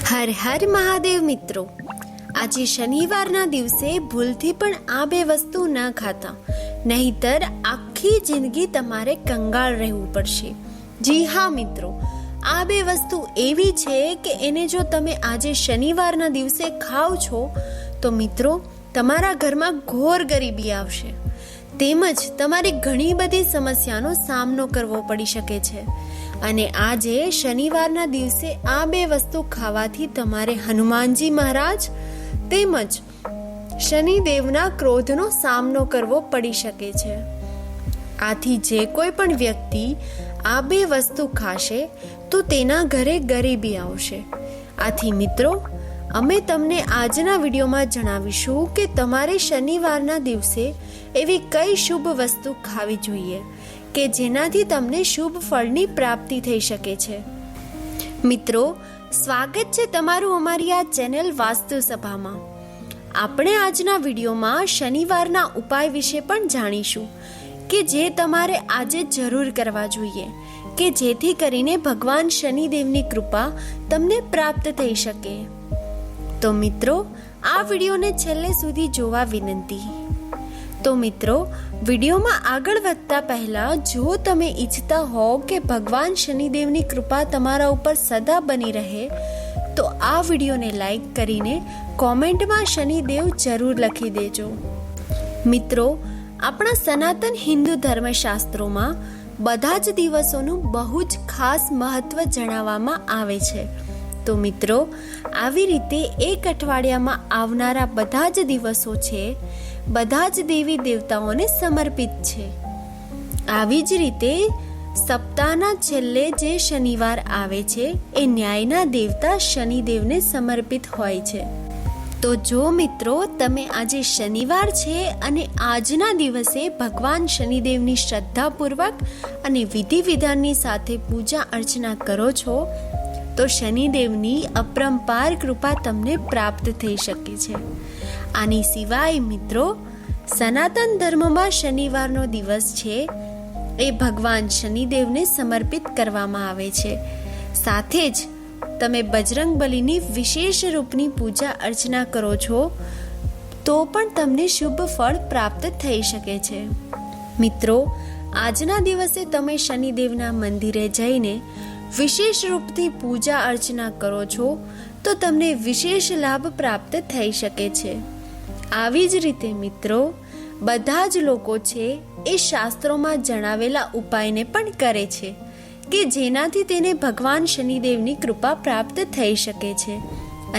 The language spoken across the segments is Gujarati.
હર હર મહાદેવ મિત્રો, આજે શનિવારના દિવસે ભૂલથી પણ આ બે વસ્તુ ન ખાતા, નહીતર આખી જિંદગી તમારે કંગાળ રહેવું પડશે. જી હા મિત્રો, આ બે વસ્તુ એવી છે કે એને જો તમે આજે શનિવારના દિવસે ખાઓ છો તો મિત્રો તમારા ઘરમાં ઘોર ગરીબી આવશે, તેમજ તમારી ઘણી બધી સમસ્યાનો સામનો કરવો પડી શકે છે. અને આજે શનિવારના દિવસે આ બે વસ્તુ ખાવાથી તમારે હનુમાનજી મહારાજ તેમજ શનિદેવના ક્રોધનો સામનો કરવો પડી શકે છે. આથી જે કોઈ પણ વ્યક્તિ આ બે વસ્તુ ખાશે તો તેના ઘરે ગરીબી આવશે. આથી મિત્રો, અમે તમને આજના વિડીયોમાં જણાવીશું કે તમારે શનિવારના દિવસે એવી કઈ શુભ વસ્તુ ખાવી જોઈએ કે જેનાથી તમને શુભ ફળની પ્રાપ્તિ થઈ શકે છે. મિત્રો, સ્વાગત છે તમારું અમારી આ ચેનલ વાસ્તુ સભામાં. આપણે આજના વિડીયોમાં શનિવારના ઉપાય વિશે પણ જાણીશું કે જે તમારે આજે જરૂર કરવા જોઈએ કે જેથી કરીને ભગવાન શનિદેવની કૃપા તમને પ્રાપ્ત થઈ શકે. તો મિત્રો, આ વિડીયોને છેલ્લે સુધી જોવા વિનંતી. તો મિત્રો, વિડીયોમાં આગળ વધતા પહેલા જો તમે ઈચ્છતા હો કે ભગવાન શનિદેવની કૃપા તમારા ઉપર સદા બની રહે તો આ વિડીયોને લાઈક કરીને કોમેન્ટમાં શનિદેવ જરૂર લખી દેજો. મિત્રો, આપણા સનાતન હિન્દુ ધર્મશાસ્ત્રોમાં બધા જ દિવસોનું બહુ જ ખાસ મહત્વ જણાવવામાં આવે છે. તો મિત્રો, આવી રીતે એક અઠવાડિયામાં આવનારા બધા જ દિવસો છે બધા જ દેવી દેવતાઓને સમર્પિત છે. આવી જ રીતે સપ્તાહના છેલ્લે જે શનિવાર આવે છે એ ન્યાયના દેવતા શનિદેવને સમર્પિત હોય છે. તો જો મિત્રો તમે આજે શનિવાર છે અને આજના દિવસે ભગવાન શનિદેવની શ્રદ્ધાપૂર્વક અને વિધિ વિધાનની સાથે પૂજા અર્ચના કરો છો તો શનિદેવની અપરંપાર કૃપા તમને પ્રાપ્ત થઈ શકે છે. આની સિવાય મિત્રો, સનાતન ધર્મમાં શનિવારનો દિવસ છે એ ભગવાન શનિદેવને સમર્પિત કરવામાં આવે છે. સાથે જ તમે બજરંગબલીની વિશેષ રૂપની પૂજા અર્ચના કરો છો તો પણ તમને શુભ ફળ પ્રાપ્ત થઈ શકે છે. મિત્રો, આજના દિવસે તમે શનિદેવના મંદિરે જઈને વિશેષ રૂપથી પૂજા અર્ચના કરો છો તો તમને વિશેષ લાભ પ્રાપ્ત થઈ શકે છે. આવી જ રીતે મિત્રો, બધા જ લોકો છે એ શાસ્ત્રોમાં જણાવેલા ઉપાયને પણ કરે છે કે જેનાથી તેને ભગવાન શનિદેવની કૃપા પ્રાપ્ત થઈ શકે છે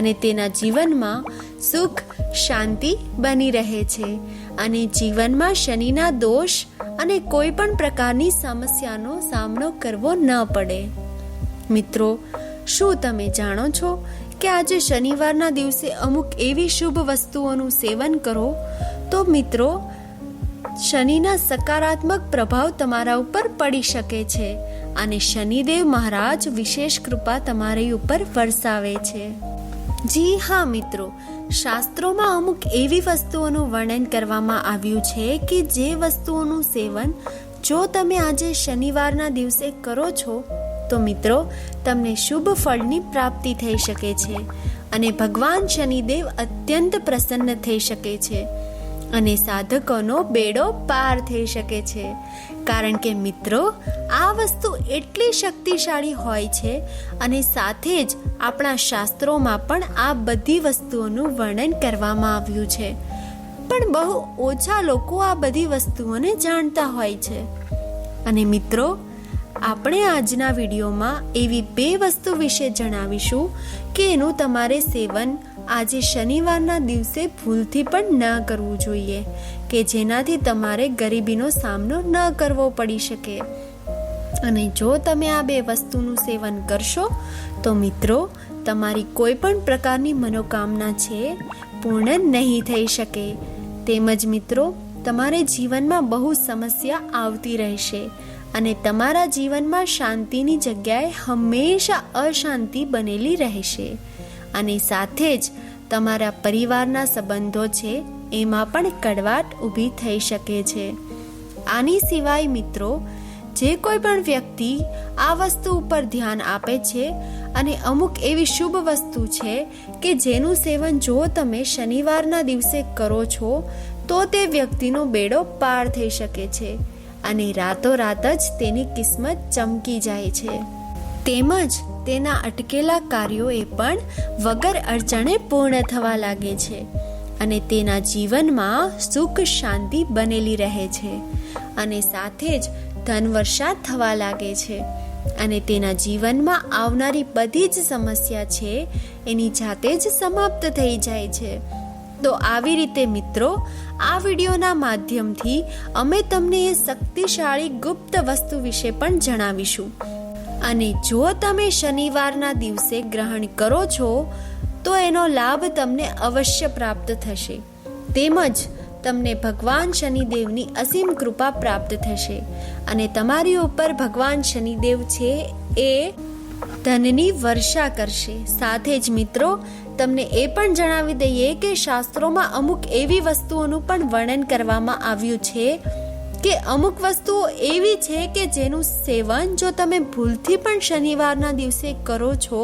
અને તેના જીવનમાં સુખ શાંતિ બની રહે છે અને જીવનમાં શનિના દોષ અને કોઈ પણ પ્રકારની સમસ્યાનો સામનો કરવો ન પડે. મિત્રો, શું તમે જાણો છો કે આજે શનિવારના દિવસે અમુક એવી શુભ વસ્તુઓનું સેવન કરો તો મિત્રો શનિના સકારાત્મક પ્રભાવ તમારા ઉપર પડી શકે છે અને શનિદેવ મહારાજ વિશેષ કૃપા તમારી ઉપર વરસાવે છે. જી હા મિત્રો, શાસ્ત્રોમાં અમુક એવી વસ્તુઓનું વર્ણન કરવામાં આવ્યું છે કે જે વસ્તુઓનું સેવન જો તમે આજે શનિવારના દિવસે કરો છો તો મિત્રો તમને શુભ ફળની પ્રાપ્તિ થઈ શકે છે અને ભગવાન શનિદેવ અત્યંત પ્રસન્ન થઈ શકે છે અને સાધકોનો બેડો પાર થઈ શકે છે. કારણ કે મિત્રો, આ વસ્તુ એટલી શક્તિશાળી હોય છે અને સાથે જ આપણા શાસ્ત્રોમાં પણ આ બધી વસ્તુઓનું વર્ણન કરવામાં આવ્યું છે, પણ બહુ ઓછા લોકો આ બધી વસ્તુઓને જાણતા હોય છે. અને મિત્રો, આપણે આજના વિડીયોમાં એવી બે વસ્તુ વિશે જણાવીશું કે એનું તમારે સેવન આજે શનિવારના દિવસે ભૂલથી પણ ન કરવું જોઈએ કે જેનાથી તમારે ગરીબીનો સામનો ન કરવો પડી શકે. અને જો તમે આ બે વસ્તુનું સેવન કરશો તો મિત્રો તમારી કોઈ પણ પ્રકારની મનોકામના છે પૂર્ણ નહીં થઈ શકે. તેમજ મિત્રો, તમારે જીવનમાં બહુ સમસ્યા આવતી રહેશે અને તમારા જીવનમાં શાંતિની જગ્યાએ હંમેશા અશાંતિ બનેલી રહેશે અને સાથે જ તમારા પરિવારના સંબંધો છે એમાં પણ કડવાટ ઊભી થઈ શકે છે. આની સિવાય મિત્રો, જે કોઈ પણ વ્યક્તિ આ વસ્તુ ઉપર ધ્યાન આપે છે અને અમુક એવી શુભ વસ્તુ છે કે જેનું સેવન જો તમે શનિવારના દિવસે કરો છો તો તે વ્યક્તિનો બેડો પાર થઈ શકે છે અને રાતોરાત જ તેની કિસ્મત ચમકી જાય છે. તેમજ તેના અટકેલા કાર્યો એ પણ વગર અડચણે પૂર્ણ થવા લાગે છે અને તેના જીવનમાં સુખ શાંતિ બનેલી રહે છે અને સાથે જ ધનવર્ષા થવા લાગે છે અને તેના જીવનમાં આવનારી બધી જ સમસ્યા છે એની જાતે જ સમાપ્ત થઈ જાય છે. તો આવી રીતે મિત્રો, આ વિડીયોના માધ્યમથી અમે તમને એ શક્તિશાળી ગુપ્ત વસ્તુ વિશે પણ જણાવીશું અને જો તમે શનિવારના દિવસે ગ્રહણ કરો છો તો એનો લાભ તમને અવશ્ય પ્રાપ્ત થશે. તેમજ તમને ભગવાન શનિદેવની અસીમ કૃપા પ્રાપ્ત થશે અને તમારી ઉપર ભગવાન શનિદેવ છે એ ધનની વર્ષા કરશે. સાથે જ મિત્રો, તમને એ પણ જણાવી દઈએ કે શાસ્ત્રોમાં અમુક એવી વસ્તુઓનું પણ વર્ણન કરવામાં આવ્યું છે કે અમુક વસ્તુઓ એવી છે કે જેનું સેવન જો તમે ભૂલથી પણ શનિવારના દિવસે કરો છો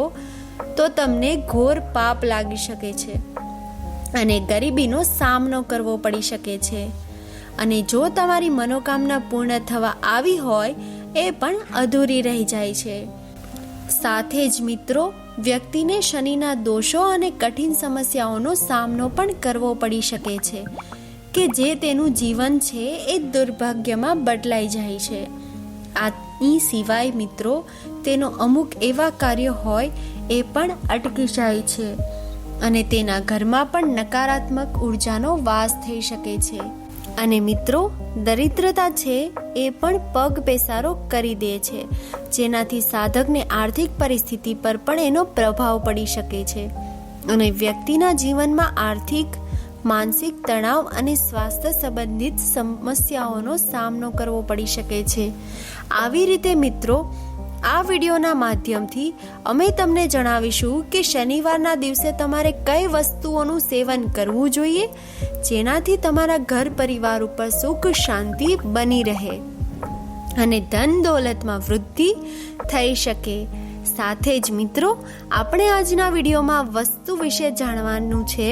તો તમને ઘોર પાપ લાગી શકે છે અને ગરીબીનો સામનો કરવો પડી શકે છે અને જો તમારી મનોકામના પૂર્ણ થવા આવી હોય એ પણ અધૂરી રહી જાય છે. સાથે જ મિત્રો, વ્યક્તિને શનિના દોષો અને કઠિન સમસ્યાઓનો સામનો પણ કરવો પડી શકે છે કે જે તેનું જીવન છે એ દુર્ભાગ્યમાં બદલાઈ જાય છે. આની સિવાય મિત્રો, તેનો અમુક એવા કાર્ય હોય એ પણ અટકી જાય છે અને તેના ઘરમાં પણ નકારાત્મક ઉર્જાનો વાસ થઈ શકે છે અને મિત્રો, દરિદ્રતા છે એ પણ પગ પેસારો કરી દે છે જેનાથી સાધકને આર્થિક પરિસ્થિતિ પર પણ એનો પ્રભાવ પડી શકે છે અને વ્યક્તિના જીવનમાં આર્થિક, માનસિક તણાવ અને સ્વાસ્થ્ય સંબંધિત સમસ્યાઓનો સામનો કરવો પડી શકે છે. આવી રીતે મિત્રો, આ વિડીયોના માધ્યમથી અમે તમને જણાવીશું કે શનિવારના દિવસે તમારે કઈ વસ્તુઓનું સેવન કરવું જોઈએ જેનાથી તમારા ઘર પરિવાર ઉપર સુખ શાંતિ બની રહે અને ધન દોલતમાં વૃદ્ધિ થઈ શકે. સાથે જ મિત્રો, આપણે આજના વિડીયોમાં વસ્તુ વિશે જાણવાનું છે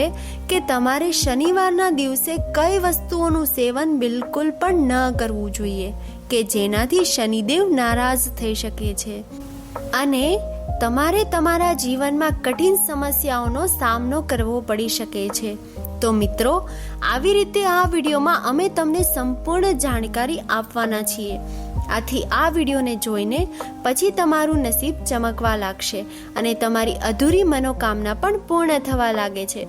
કે તમારે શનિવારના દિવસે કઈ વસ્તુઓનું સેવન બિલકુલ પણ ન કરવું જોઈએ કે જેનાથી શનિદેવ નારાજ થઈ શકે છે અને તમારે તમારા જીવનમાં કઠિન સમસ્યાઓનો સામનો કરવો પડી શકે છે. તો મિત્રો, આવી રીતે આ વિડીયોમાં અમે તમને સંપૂર્ણ જાણકારી આપવાના છીએ. આથી આ વિડીયોને જોઈને પછી તમારું નસીબ ચમકવા લાગશે અને તમારી અધૂરી મનોકામના પણ પૂર્ણ થવા લાગે છે.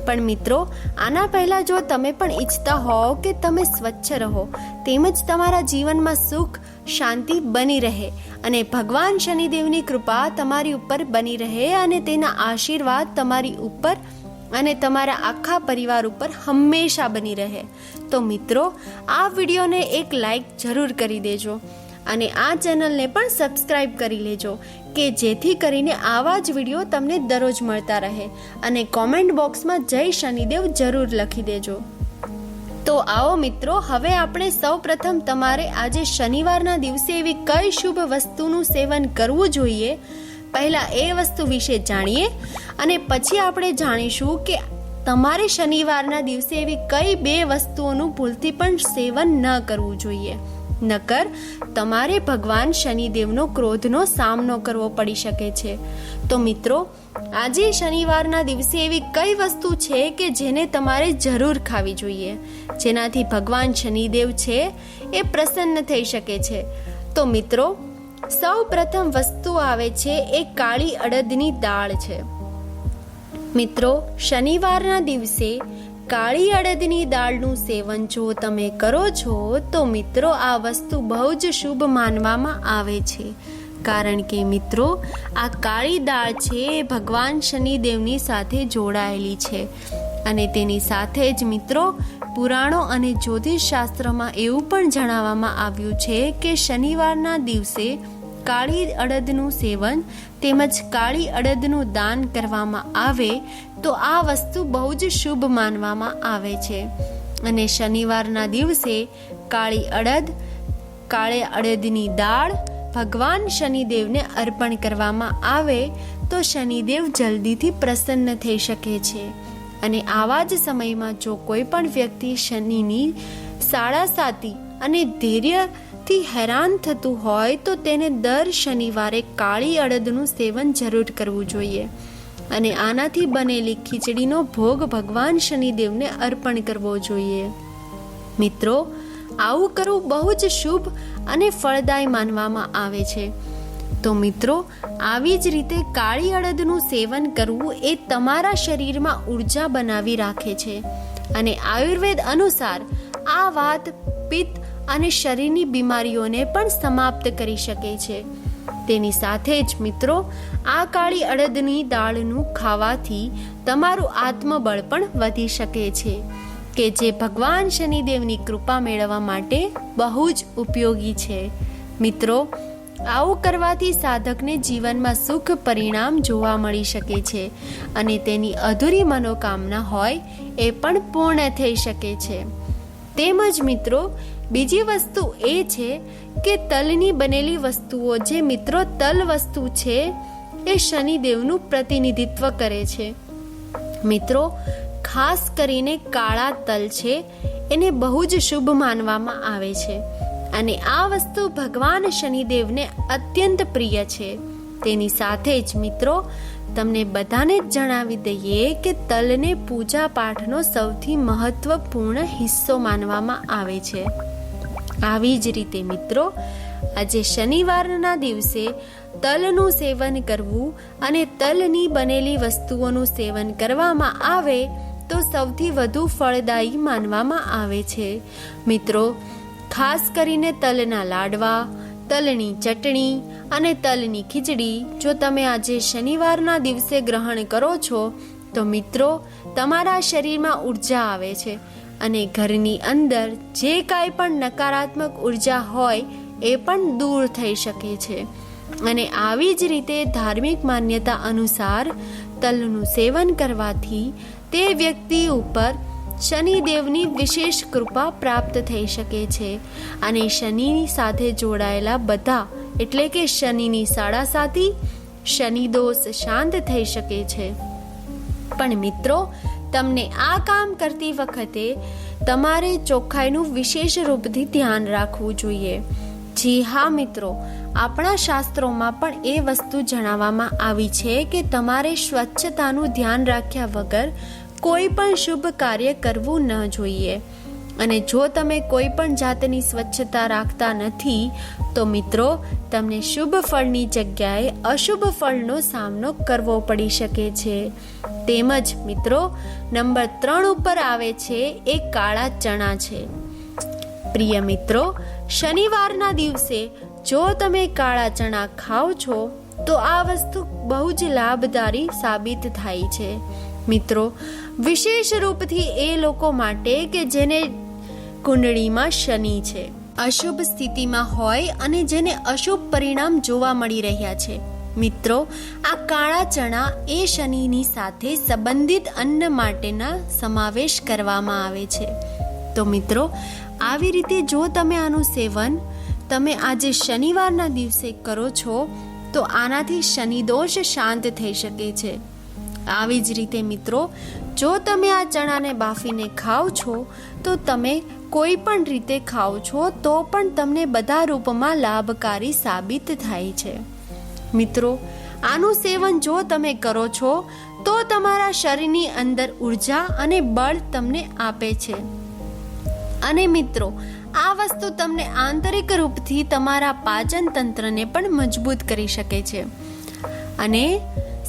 પણ મિત્રો, આના પહેલાં જો તમે પણ ઈચ્છતા હોવ કે તમે સ્વચ્છ રહો તેમજ તમારા જીવનમાં સુખ શાંતિ બની રહે અને ભગવાન શનિદેવની કૃપા તમારી ઉપર બની રહે અને તેના આશીર્વાદ તમારી ઉપર અને તમારા આખા પરિવાર ઉપર હંમેશા બની રહે, તો મિત્રો, આ વિડીયોને એક લાઈક જરૂર કરી દેજો અને આ ચેનલને પણ સબસ્ક્રાઈબ કરી લેજો કે જેથી કરીને આવા જ વિડીયો તમને દરરોજ મળતા રહે અને કોમેન્ટ બોક્સમાં જય શનિદેવ જરૂર લખી દેજો. તો આવો મિત્રો, હવે આપણે સૌપ્રથમ તમારે આજે શનિવારના દિવસે એવી કઈ શુભ વસ્તુનું સેવન કરવું જોઈએ પહેલા એ વસ્તુ વિશે જાણીએ અને પછી આપણે જાણીશું કે તમારે શનિવારના દિવસે એવી કઈ 2 વસ્તુઓનું ભૂલથી પણ સેવન ન કરવું જોઈએ, નકર તમારે ભગવાન શનિદેવનો ક્રોધનો સામનો કરવો પડી શકે છે. તો મિત્રો, આજે શનિવારના દિવસે એવી કઈ વસ્તુ છે કે જેને તમારે જરૂર ખાવી જોઈએ જેનાથી ભગવાન શનિદેવ છે એ પ્રસન્ન થઈ શકે છે. તો મિત્રો, સૌ પ્રથમ વસ્તુ આવે છે એ કાળી અડદની દાળ છે. મિત્રો, શનિવારના દિવસે કાળી અડદની દાળનું સેવન જો તમે કરો છો તો મિત્રો આ વસ્તુ બહુ જ શુભ માનવામાં આવે છે કારણ કે મિત્રો આ કાળી દાળ છે એ ભગવાન શનિદેવની સાથે જોડાયેલી છે અને તેની સાથે જ મિત્રો પુરાણો અને જ્યોતિષ શાસ્ત્રમાં એવું પણ જણાવવામાં આવ્યું છે કે શનિવારના દિવસે કાળી અડદનું સેવન તેમજ કાળી અડદનું દાન કરવામાં આવે તો આ વસ્તુ બહુ જ શુભ માનવામાં આવે છે અને શનિવારના દિવસે કાળી અડદની દાળ ભગવાન શનિદેવને અર્પણ કરવામાં આવે તો શનિદેવ જલ્દીથી પ્રસન્ન થઈ શકે છે. અને આવા જ સમયમાં જો કોઈ પણ વ્યક્તિ શનિની સાડાસાતી અને ધૈર્યથી હેરાન થતું હોય તો તેને દર શનિવારે કાળી અડદનું સેવન જરૂર કરવું જોઈએ અને આનાથી બનેલી ખીચડીનો ભોગ ભગવાન શનિદેવને અર્પણ કરવો જોઈએ. મિત્રો, આવું કરવું બહુ જ શુભ અને ફળદાયી માનવામાં આવે છે. તો મિત્રો, આવી જ રીતે કાળી અડદનું સેવન કરવું એ તમારા શરીરમાં ઉર્જા બનાવી રાખે છે અને આયુર્વેદ અનુસાર આ વાત પિત્ત અને શરીરની બીમારીઓને પણ સમાપ્ત કરી શકે છે. તેની સાથે જ મિત્રો, આ કાળી અડદની દાળનું ખાવાથી તમારું આત્મબળ પણ વધી શકે છે કે જે ભગવાન શનિદેવની કૃપા મેળવવા માટે બહુ જ ઉપયોગી છે. મિત્રો, આવું કરવાથી સાધકને જીવનમાં સુખ પરિણામ જોવા મળી શકે છે અને તેની અધૂરી મનોકામના હોય એ પણ પૂર્ણ થઈ શકે છે. તેમજ મિત્રો, બીજી વસ્તુ એ છે કે તલની બનેલી વસ્તુઓ, જે મિત્રો તલ વસ્તુ છે એ શનિદેવનું પ્રતિનિધિત્વ કરે છે. મિત્રો, ખાસ કરીને કાળા તલ છે એને બહુ જ શુભ માનવામાં આવે છે અને આ વસ્તુ ભગવાન શનિદેવને અત્યંત પ્રિય છે. તેની સાથે જ મિત્રો, તમને બધાને જ જણાવી દઈએ કે તલને પૂજા પાઠનો સૌથી મહત્વપૂર્ણ હિસ્સો માનવામાં આવે છે. આવી જ રીતે મિત્રો, આજે શનિવારના દિવસે તલનું સેવન કરવું અને તલની બનેલી વસ્તુઓનું સેવન કરવામાં આવે તો સૌથી વધુ ફળદાયી માનવામાં આવે છે. મિત્રો, ખાસ કરીને તલના લાડવા, તલની ચટણી અને તલની ખીચડી જો તમે આજે શનિવારના દિવસે ગ્રહણ કરો છો તો મિત્રો, તમારા શરીરમાં ઉર્જા આવે છે અને ઘરની અંદર જે કાંઈ પણ નકારાત્મક ઉર્જા હોય એ પણ દૂર થઈ શકે છે. અને આવી જ રીતે ધાર્મિક માન્યતા અનુસાર તલનું સેવન કરવાથી તે વ્યક્તિ ઉપર શનિદેવની વિશેષ કૃપા પ્રાપ્ત થઈ શકે છે અને શનિની સાથે જોડાયેલા બધા એટલે કે શનિની સાડાસાતી, શનિદોષ શાંત થઈ શકે છે. પણ મિત્રો, તમને આ કામ કરતી વખતે તમારે ચોખ્ખાઈનું વિશેષ રૂપથી ધ્યાન રાખવું જોઈએ. જી હા મિત્રો, આપણા શાસ્ત્રોમાં પણ એ વસ્તુ જણાવવામાં આવી છે કે તમારે સ્વચ્છતાનું ધ્યાન રાખ્યા વગર કોઈ પણ શુભ કાર્ય કરવું ન જોઈએ. અને જો તમે કોઈ પણ જાતની સ્વચ્છતા રાખતા નથી તો મિત્રો, તમને શુભ ફળની જગ્યાએ અશુભ ફળનો સામનો કરવો પડી શકે છે. તેમજ મિત્રો, નંબર 3 ઉપર આવે છે એ કાળા ચણા છે. પ્રિય મિત્રો, શનિવારના દિવસે જો તમે કાળા ચણા ખાઓ છો તો આ વસ્તુ બહુ જ લાભદાયી સાબિત થાય છે. મિત્રો, વિશેષ રૂપથી એ લોકો માટે કે જેને કુંડળીમાં શનિ છે, અશુભ સ્થિતિમાં હોય અને જેને અશુભ પરિણામ જોવા મળી રહ્યા છે. મિત્રો, આ કાળા ચણા એ શનિની સાથે સંબંધિત અન્ન માટેના સમાવેશ કરવામાં આવે છે. તો મિત્રો, આવી રીતે જો તમે આનું સેવન તમે આજે શનિવારના દિવસે કરો છો તો આનાથી શનિદોષ શાંત થઈ શકે છે. આવી જ રીતે મિત્રો, જો તમે આ ચણાને બાફીને ખાઓ છો તો તમે કોઈ પણ રીતે ખાઓ છો તો પણ તમને બધા રૂપમાં લાભકારી સાબિત થાય છે. મિત્રો, આનું સેવન જો તમે કરો છો તો તમારા શરીરની અંદર ઉર્જા અને બળ તમને આપે છે. અને મિત્રો, આ વસ્તુ તમને આંતરિક રૂપથી તમારા પાચન તંત્રને પણ મજબૂત કરી શકે છે. અને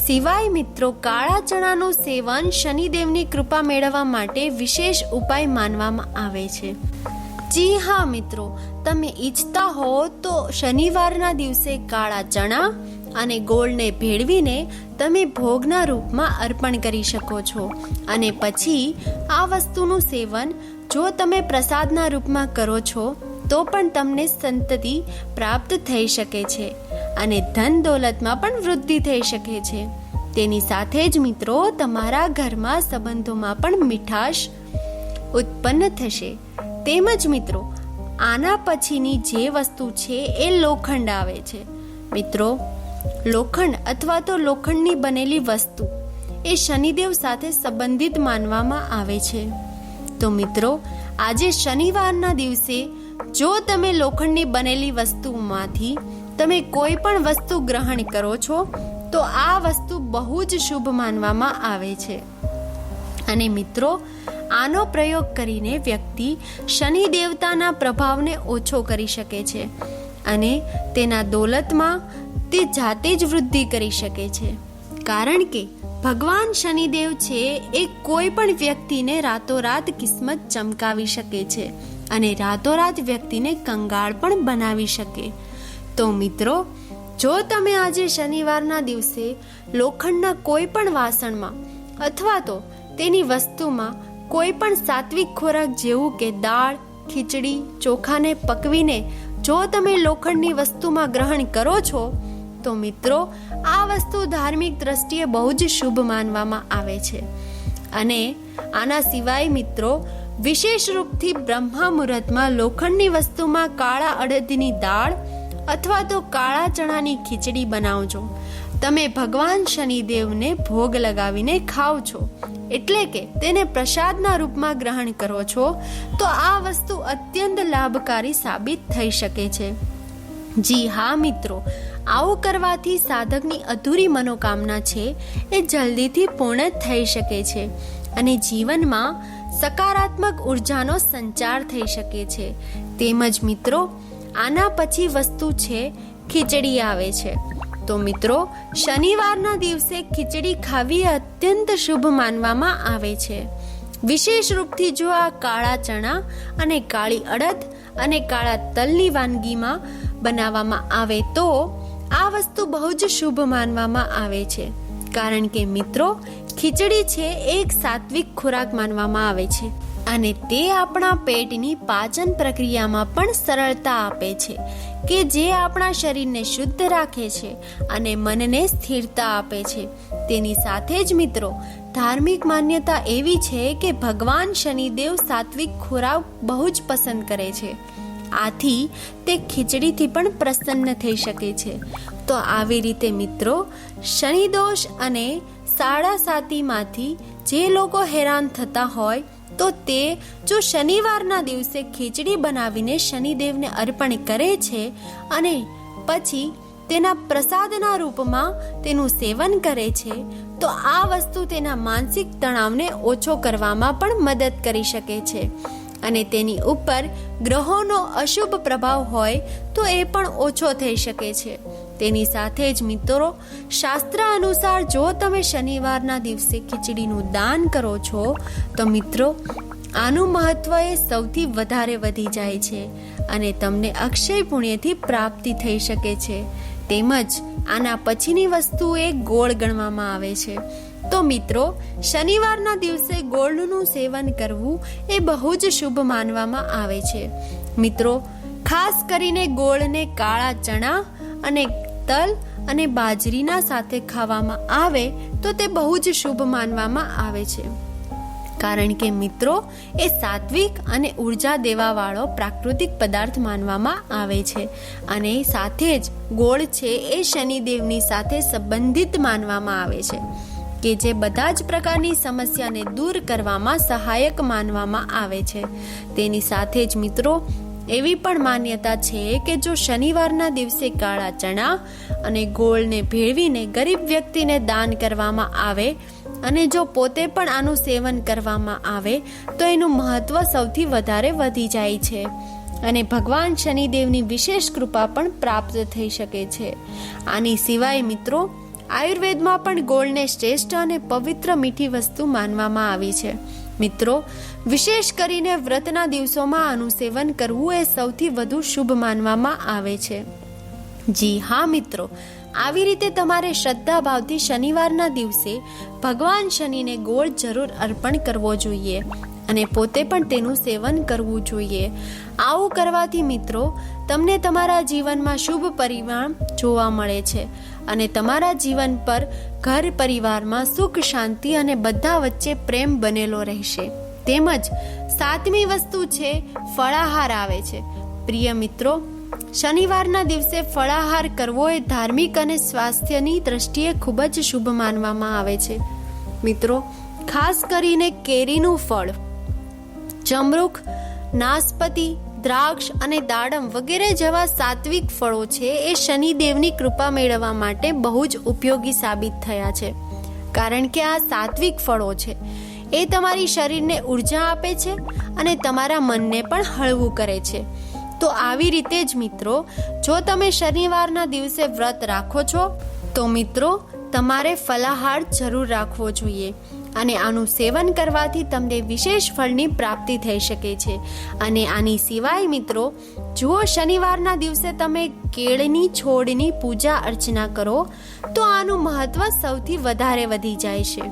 સિવાય મિત્રો, કાળા ચણાનું સેવન શનિદેવની કૃપા મેળવવા માટે વિશેષ ઉપાય માનવામાં આવે છે. જી હા મિત્રો, તમે ઈચ્છતા હો તો શનિવારના દિવસે કાળા ચણા અને ગોળને ભેળવીને તમે ભોગના રૂપમાં અર્પણ કરી શકો છો. અને પછી આ વસ્તુનું સેવન જો તમે પ્રસાદના રૂપમાં કરો છો તો પણ તમને સંતતિ પ્રાપ્ત થઈ શકે છે અને ધન દોલતમાં પણ વૃદ્ધિ થઈ શકે છે. તેની સાથે જ મિત્રો, તમારા ઘરમાં સંબંધોમાં પણ મીઠાશ ઉત્પન્ન થશે. તેમજ મિત્રો, આના પછીની જે વસ્તુ છે એ લોખંડ આવે છે. મિત્રો, લોખંડ અથવા તો લોખંડની બનેલી વસ્તુ એ શનિદેવ સાથે સંબંધિત માનવામાં આવે છે. તો મિત્રો, આજે શનિવારના દિવસે જો તમે લોખંડની બનેલી વસ્તુમાંથી તમે કોઈ પણ વસ્તુ ગ્રહણ કરો છો તો આ વસ્તુ બહુ જ શુભ માનવામાં આવે છે. અને મિત્રો, આનો પ્રયોગ કરીને વ્યક્તિ શનિ દેવતાના પ્રભાવને ઓછો કરી શકે છે અને તેના દોલતમાં તે જાતે જ વૃદ્ધિ કરી શકે છે. કારણ કે ભગવાન શનિદેવ છે એ કોઈ પણ વ્યક્તિને રાતોરાત કિસ્મત ચમકાવી શકે છે અને રાતોરાત વ્યક્તિને કંગાળ પણ બનાવી શકે. તો મિત્રો, જો તમે આજે શનિવારના દિવસે લોખંડના કોઈ પણ વાસણમાં અથવા તો તેની વસ્તુમાં કોઈ પણ સાત્વિક ખોરાક જેવું કે દાળ, ખીચડી, ચોખાને પકવીને જો તમે લોખંડની વસ્તુમાં ગ્રહણ કરો છો તો મિત્રો, આ વસ્તુ ધાર્મિક દ્રષ્ટિએ બહુ જ શુભ માનવામાં આવે છે. અને આના સિવાય મિત્રો, વિશેષ રૂપથી બ્રહ્મા મુહૂર્તમાં લોખંડની વસ્તુમાં કાળા અડદની દાળ અથવા તો કાળા ચણાની ખીચડી બનાવજો. તમે ભગવાન શનિદેવને ભોગ લગાવીને ખાઓ છો, એટલે કે તેને પ્રસાદના રૂપમાં ગ્રહણ કરો છો, તો આ વસ્તુ અત્યંત લાભકારી સાબિત થઈ શકે છે. જી હા મિત્રો, આવું કરવાથી સાધકની અધૂરી મનોકામના છે એ જલ્દીથી પૂર્ણ થઈ શકે છે અને જીવનમાં સકારાત્મક ઉર્જાનો સંચાર થઈ શકે છે. તેમજ મિત્રો, આના પછી વસ્તુ છે ખીચડી આવે છે. તો મિત્રો, શનિવારના દિવસે ખીચડી ખાવી અત્યંત શુભ માનવામાં આવે છે. વિશેષ રૂપથી જો આ કાળા ચણા અને કાળી અડદ અને કાળા તલની વાનગીમાં બનાવવામાં આવે તો આ વસ્તુ બહુ જ શુભ માનવામાં આવે છે. કારણ કે મિત્રો, ખીચડી છે એક સાત્વિક ખોરાક માનવામાં આવે છે અને તે આપણા પેટની પાચન પ્રક્રિયામાં પણ સરળતા આપે છે કે જે આપણા શરીરને શુદ્ધ રાખે છે અને મનને સ્થિરતા આપે છે. તેની સાથે જ મિત્રો, ધાર્મિક માન્યતા એવી છે કે ભગવાન શનિદેવ સાત્વિક ખોરાક બહુ જ પસંદ કરે છે. આથી તે ખીચડીથી પણ પ્રસન્ન થઈ શકે છે. તો આવી રીતે મિત્રો, શનિદોષ અને સાડાસાતીમાંથી જે લોકો હેરાન થતા હોય તો તે જો શનિવારના દિવસે ખીચડી બનાવીને શનિદેવને અર્પણ કરે છે અને પછી તેના પ્રસાદના રૂપમાં તેનું સેવન કરે છે તો આ વસ્તુ તેના માનસિક તણાવને ઓછો કરવામાં પણ મદદ કરી શકે છે અને તેની ઉપર ગ્રહોનો અશુભ પ્રભાવ હોય તો એ પણ ઓછો થઈ શકે છે. તેની સાથે જ મિત્રો, શાસ્ત્ર અનુસાર જો તમે શનિવારના દિવસે ખીચડીનું દાન કરો છો તો મિત્રો, આનું મહત્વ એ સૌથી વધારે વધી જાય છે અને તમને અક્ષય પુણ્યથી પ્રાપ્તિ થઈ શકે છે. તેમજ આના પછીની વસ્તુ એ ગોળ ગણવામાં આવે છે. તો મિત્રો, શનિવારના દિવસે ગોળનું સેવન કરવું એ બહુ જ શુભ માનવામાં આવે છે. મિત્રો, ખાસ કરીને ગોળને કાળા ચણા અને તલ અને બાજરીના સાથે ખાવામાં આવે તો તે બહુ જ શુભ માનવામાં આવે છે. કારણ કે મિત્રો, એ સાત્વિક અને ઉર્જા દેવાવાળો પ્રાકૃતિક પદાર્થ માનવામાં આવે છે અને સાથે જ ગોળ છે એ શનિદેવની સાથે સંબંધિત માનવામાં આવે છે કે જે બધા જ પ્રકારની સમસ્યાને દૂર કરવામાં સહાયક માનવામાં આવે છે. તેની સાથે જ મિત્રો, એવી પણ માન્યતા છે કે જો શનિવારના દિવસે કાળા ચણા અને ગોળને ભેળવીને ગરીબ વ્યક્તિને દાન કરવામાં આવે અને જો પોતે પણ આનું સેવન કરવામાં આવે તો એનું મહત્વ સૌથી વધારે વધી જાય છે અને ભગવાન શનિદેવની વિશેષ કૃપા પણ પ્રાપ્ત થઈ શકે છે. આની સિવાય મિત્રો, આયુર્વેદમાં પણ ગોળને શ્રેષ્ઠ અને પવિત્ર મીઠી વસ્તુ માનવામાં આવી છે. મિત્રો, વિશેષ કરીને વ્રતના દિવસોમાં આનું સેવન કરવું એ સૌથી વધુ શુભ માનવામાં આવે છે. જી હા મિત્રો, આવી રીતે તમારે શ્રદ્ધા ભાવથી શનિવારના દિવસે ભગવાન શનિને ગોળ જરૂર અર્પણ કરવો જોઈએ અને પોતે પણ તેનું સેવન કરવું જોઈએ. આવું કરવાથી મિત્રો, તમને તમારા જીવનમાં શુભ પરિણામ જોવા મળે છે અને તમારા જીવન પર ઘર પરિવારમાં સુખ શાંતિ અને બધા વચ્ચે પ્રેમ બનેલો રહેશે. તેમજ સાતમી વસ્તુ છે ફળાહાર આવે છે. પ્રિય મિત્રો, શનિવારના દિવસે ફળાહાર કરવો એ ધાર્મિક અને સ્વાસ્થ્યની દ્રષ્ટિએ ખૂબ જ શુભ માનવામાં આવે છે. મિત્રો, ખાસ કરીને કેરીનું ફળ, જમરૂખ, નાસપતિ, દ્રાક્ષ અને દાડમ વગેરે જેવા સાત્વિક ફળો છે એ શનિદેવની કૃપા મેળવવા માટે બહુ જ ઉપયોગી સાબિત થયા છે. કારણ કે આ સાત્વિક ફળો છે એ તમારી શરીરને ઉર્જા આપે છે અને તમારા મનને પણ હળવું કરે છે. તો આવી રીતે જ મિત્રો, જો તમે શનિવારના દિવસે વ્રત રાખો છો તો મિત્રો તમારે ફલાહાર જરૂર રાખવો જોઈએ અને આનું સેવન કરવાથી તમને વિશેષ ફળની પ્રાપ્તિ થઈ શકે છે. અને આની સિવાય મિત્રો, જો શનિવારના દિવસે તમે કેળની છોડની પૂજા અર્ચના કરો તો આનું મહત્વ સૌથી વધારે વધી જાય છે,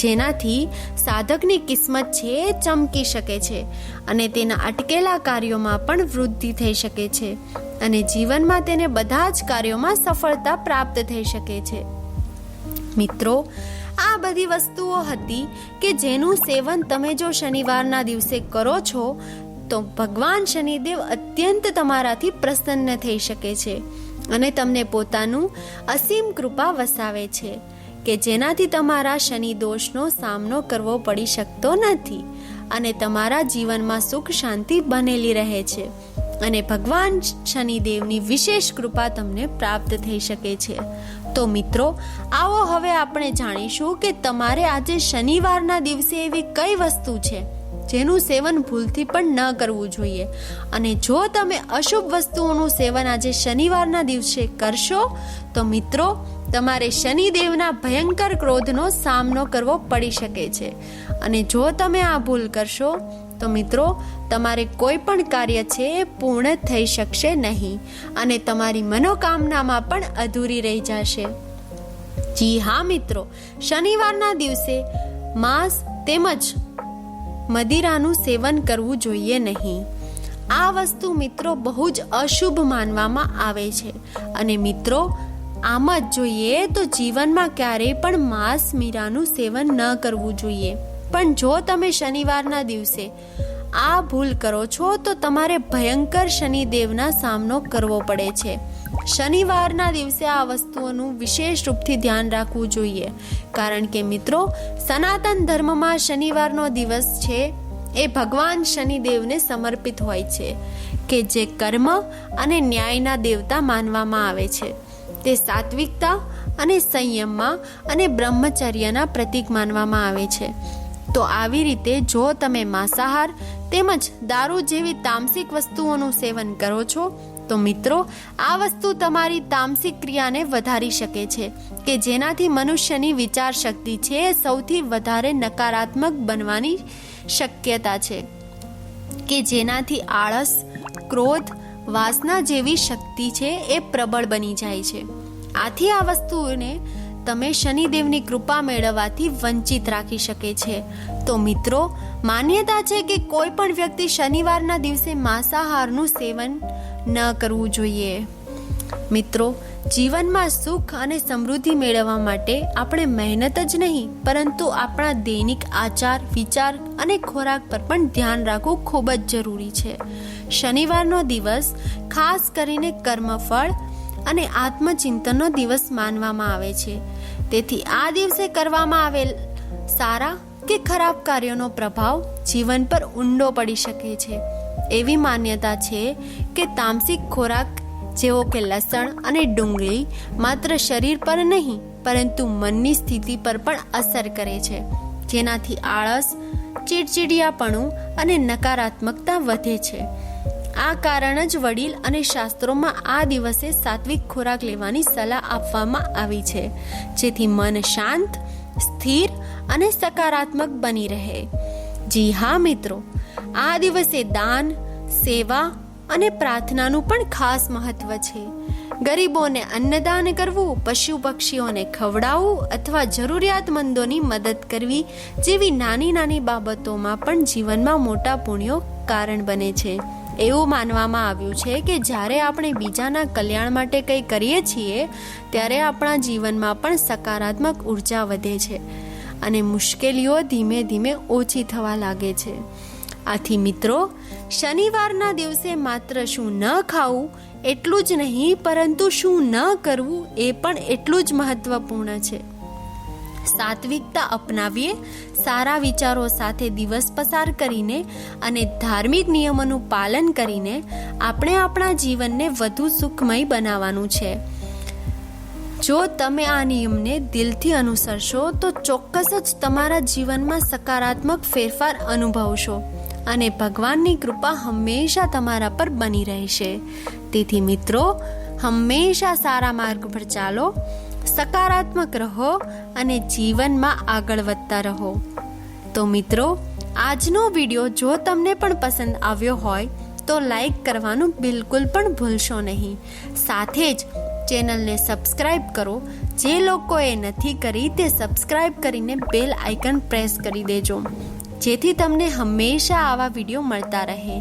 જેનાથી સાધકની કિસ્મત છે એ ચમકી શકે છે અને તેના અટકેલા કાર્યોમાં પણ વૃદ્ધિ થઈ શકે છે અને જીવનમાં તેને બધા જ કાર્યોમાં સફળતા પ્રાપ્ત થઈ શકે છે. મિત્રો, આ બધી વસ્તુઓ હતી કે જેનું સેવન તમે જો શનિવારના દિવસે કરો છો તો ભગવાન શનિદેવ અત્યંત તમારાથી પ્રસન્ન થઈ શકે છે અને તમને પોતાનું અસીમ કૃપા વસાવે છે કે જેનાથી તમારા શનિ દોષનો સામનો કરવો પડી શકતો નથી અને તમારા જીવનમાં સુખ શાંતિ બનેલી રહે છે અને ભગવાન શનિદેવની વિશેષ કૃપા તમને પ્રાપ્ત થઈ શકે છે. તો મિત્રો, આવો હવે આપણે જાણીશું કે તમારે આજે શનિવારના દિવસે એવી કઈ વસ્તુ છે જેનું સેવન ભૂલથી પણ ન કરવું જોઈએ. અને જો તમે અશુભ વસ્તુઓનું સેવન આજે શનિવારના દિવસે કરશો તો મિત્રો તમારે શનિદેવના ભયંકર ક્રોધનો સામનો કરવો પડી શકે છે. અને જો તમે આ ભૂલ કરશો તો મિત્રો તમારે કોઈ પણ કાર્ય છે એ પૂર્ણ થઈ શકશે નહીં અને તમારી મનોકામનામાં પણ અધૂરી રહી જશે. જી હા મિત્રો, શનિવારના દિવસે માંસ તેમજ મદિરાનું સેવન કરવું જોઈએ નહીં. આ વસ્તુ મિત્રો બહુ જ અશુભ માનવામાં આવે છે અને મિત્રો આમ જ જોઈએ તો જીવનમાં ક્યારેય પણ માંસ મીરાનું સેવન ન કરવું જોઈએ. પણ જો તમે શનિવારના દિવસે આ ભૂલ કરો છો તો તમારે ભયંકર શનિદેવના સામનો કરવો પડે છે. શનિવારના દિવસે આ વસ્તુઓનું વિશેષ રૂપથી ધ્યાન રાખવું જોઈએ કારણ કે મિત્રો સનાતન ધર્મમાં શનિવારનો દિવસ છે એ ભગવાન શનિદેવને સમર્પિત હોય છે કે જે કર્મ અને ન્યાયના દેવતા માનવામાં આવે છે. તે સાત્વિકતા અને સંયમમાં અને બ્રહ્મચર્યના પ્રતીક માનવામાં આવે છે. તો આવી રીતે જો તમે માંસાહાર તેમજ દારૂ જેવી તામસિક વસ્તુઓનું સેવન કરો છો તો મિત્રો આ વસ્તુ તમારી તામસિક ક્રિયાને વધારી શકે છે કે જેનાથી મનુષ્યની વિચાર શક્તિ છે એ સૌથી વધારે નકારાત્મક બનવાની શક્યતા છે કે જેનાથી આળસ, ક્રોધ, વાસના જેવી શક્તિ છે એ પ્રબળ બની જાય છે. આથી આ વસ્તુઓને તમે શનિદેવની કૃપા મેળવવાથી વંચિત રાખી શકે છે. તો મિત્રો માન્યતા છે કે કોઈ પણ વ્યક્તિ શનિવારના દિવસે માંસાહારનું સેવન ન કરવું જોઈએ. મિત્રો, જીવનમાં સુખ અને સમૃદ્ધિ મેળવવા માટે આપણે મહેનત જ નહીં પરંતુ આપણા દૈનિક આચાર, વિચાર અને ખોરાક પર પણ ધ્યાન રાખવું ખૂબ જ જરૂરી છે. શનિવારનો દિવસ ખાસ કરીને કર્મફળ અને આત્મચિંતનનો દિવસ માનવામાં આવે છે. તેથી આ દિવસે કરવામાં આવેલ સારા કે ખરાબ કાર્યોનો પ્રભાવ જીવન પર ઊંડો પડી શકે છે. એવી માન્યતા છે કે તામસિક ખોરાક જેવો કે લસણ અને ડુંગળી માત્ર શરીર પર નહીં પરંતુ મનની સ્થિતિ પર પણ અસર કરે છે, જેનાથી આળસ, ચીડચીડિયાપણું અને નકારાત્મકતા વધે છે. આ કારણ જ વડીલ અને શાસ્ત્રોમાં આ દિવસે સાત્વિક ખોરાક લેવાની સલાહ આપવામાં આવી છે જેથી મન શાંત, સ્થિર અને સકારાત્મક બની રહે. જી હા મિત્રો, આ દિવસે દાન, સેવા અને પ્રાર્થનાનું પણ ખાસ મહત્વ છે. ગરીબોને અન્નદાન કરવું, પશુ પક્ષીઓને ખવડાવવું અથવા જરૂરિયાતમંદોની મદદ કરવી જેવી નાની નાની બાબતોમાં પણ જીવનમાં મોટા પુણ્યો કારણ બને છે. એવું માનવામાં આવ્યું છે કે જ્યારે આપણે બીજાના કલ્યાણ માટે કંઈ કરીએ છીએ ત્યારે આપણા જીવનમાં પણ સકારાત્મક ઉર્જા વધે છે અને મુશ્કેલીઓ ધીમે ધીમે ઓછી થવા લાગે છે. આથી મિત્રો, શનિવારના દિવસે માત્ર શું ન ખાવું એટલું જ નહીં, પરંતુ શું ન કરવું એ પણ એટલું જ મહત્વપૂર્ણ છે. સાત્વિકતા અપનાવીએ, સારા વિચારો સાથે દિવસ પસાર કરીને અને ધાર્મિક નિયમોનું પાલન કરીને આપણે આપણા જીવનને વધુ સુખમય બનાવવાનું છે. જો તમે આ નિયમને દિલથી અનુસરશો તો ચોક્કસ જ તમારા જીવનમાં સકારાત્મક ફેરફાર અનુભવશો અને ભગવાનની કૃપા હંમેશા તમારા પર બની રહેશે. તેથી મિત્રો, હંમેશા સારા માર્ગ પર ચાલો, સકારાત્મક રહો અને જીવનમાં આગળ વધતા રહો. તો મિત્રો, આજનો વિડીયો જો તમને પણ પસંદ આવ્યો હોય તો લાઈક કરવાનું બિલકુલ પણ ભૂલશો નહીં. સાથે જ ચેનલને સબસ્ક્રાઈબ કરો. જે લોકોએ નથી કરી તે સબસ્ક્રાઈબ કરીને બેલ આઇકન પ્રેસ કરી દેજો, જેથી તમને હંમેશા આવા વિડીયો મળતા રહે.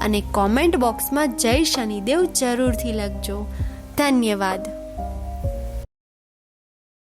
અને કોમેન્ટ બોક્સમાં જય શનિદેવ જરૂરથી લખજો. ધન્યવાદ.